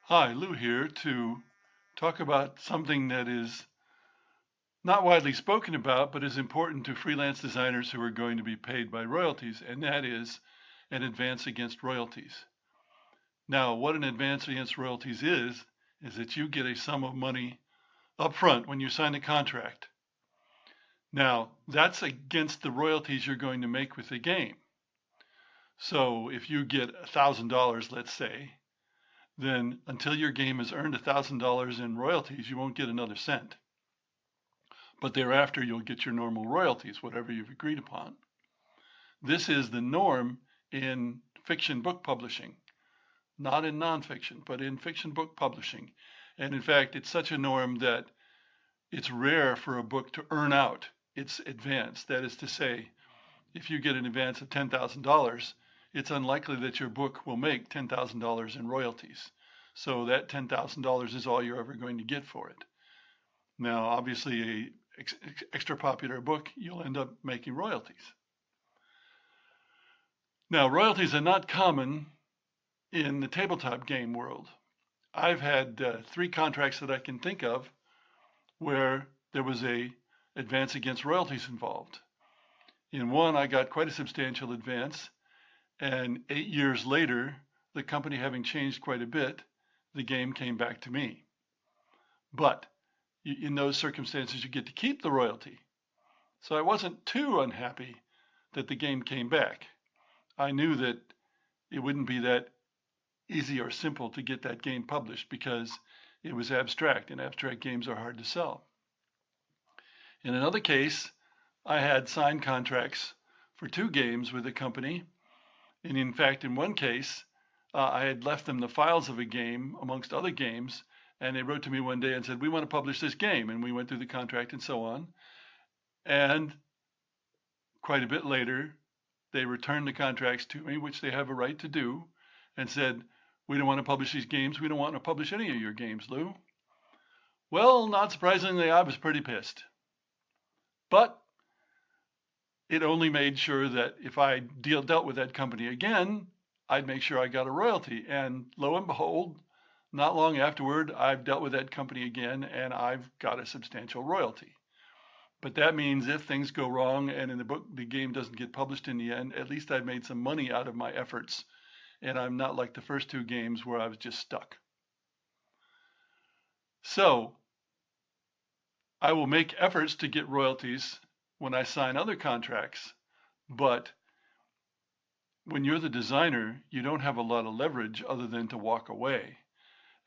Hi, Lou here to talk about something that is not widely spoken about, but is important to freelance designers who are going to be paid by royalties, and that is an advance against royalties. Now, what an advance against royalties is that you get a sum of money up front when you sign a contract. Now, that's against the royalties you're going to make with the game. So if you get $1,000, let's say, then until your game has earned $1,000 in royalties, you won't get another cent. But thereafter, you'll get your normal royalties, whatever you've agreed upon. This is the norm in fiction book publishing, not in nonfiction, but in fiction book publishing. And in fact, it's such a norm that it's rare for a book to earn out its advance. That is to say, if you get an advance of $10,000, it's unlikely that your book will make $10,000 in royalties. So that $10,000 is all you're ever going to get for it. Now, obviously, a extra popular book, you'll end up making royalties. Now, royalties are not common in the tabletop game world. I've had 3 contracts that I can think of where there was a advance against royalties involved. In one, I got quite a substantial advance, and 8 years later, the company having changed quite a bit, the game came back to me. But in those circumstances, you get to keep the royalty. So I wasn't too unhappy that the game came back. I knew that it wouldn't be that easy or simple to get that game published because it was abstract, and abstract games are hard to sell. In another case, I had signed contracts for 2 games with a company, and in fact, in one case, I had left them the files of a game amongst other games, and they wrote to me one day and said, "We want to publish this game," and we went through the contract and so on. And quite a bit later, they returned the contracts to me, which they have a right to do, and said, "We don't want to publish these games. We don't want to publish any of your games, Lou." Well, not surprisingly, I was pretty pissed. But it only made sure that if I dealt with that company again, I'd make sure I got a royalty. And lo and behold, not long afterward, I've dealt with that company again, and I've got a substantial royalty. But that means if things go wrong and in the book the game doesn't get published in the end, at least I've made some money out of my efforts, and I'm not like the first 2 games where I was just stuck. So I will make efforts to get royalties when I sign other contracts, but when you're the designer, you don't have a lot of leverage other than to walk away.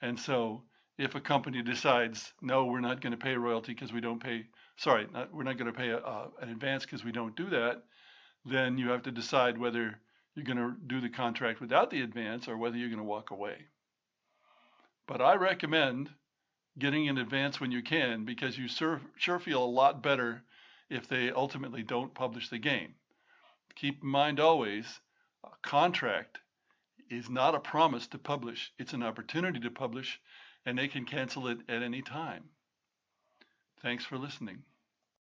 And so if a company decides, no, we're not going to pay a royalty because we don't pay, we're not going to pay an advance because we don't do that, then you have to decide whether you're going to do the contract without the advance or whether you're going to walk away. But I recommend getting an advance when you can, because you sure feel a lot better if they ultimately don't publish the game. Keep in mind always, a contract is not a promise to publish. It's an opportunity to publish, and they can cancel it at any time. Thanks for listening.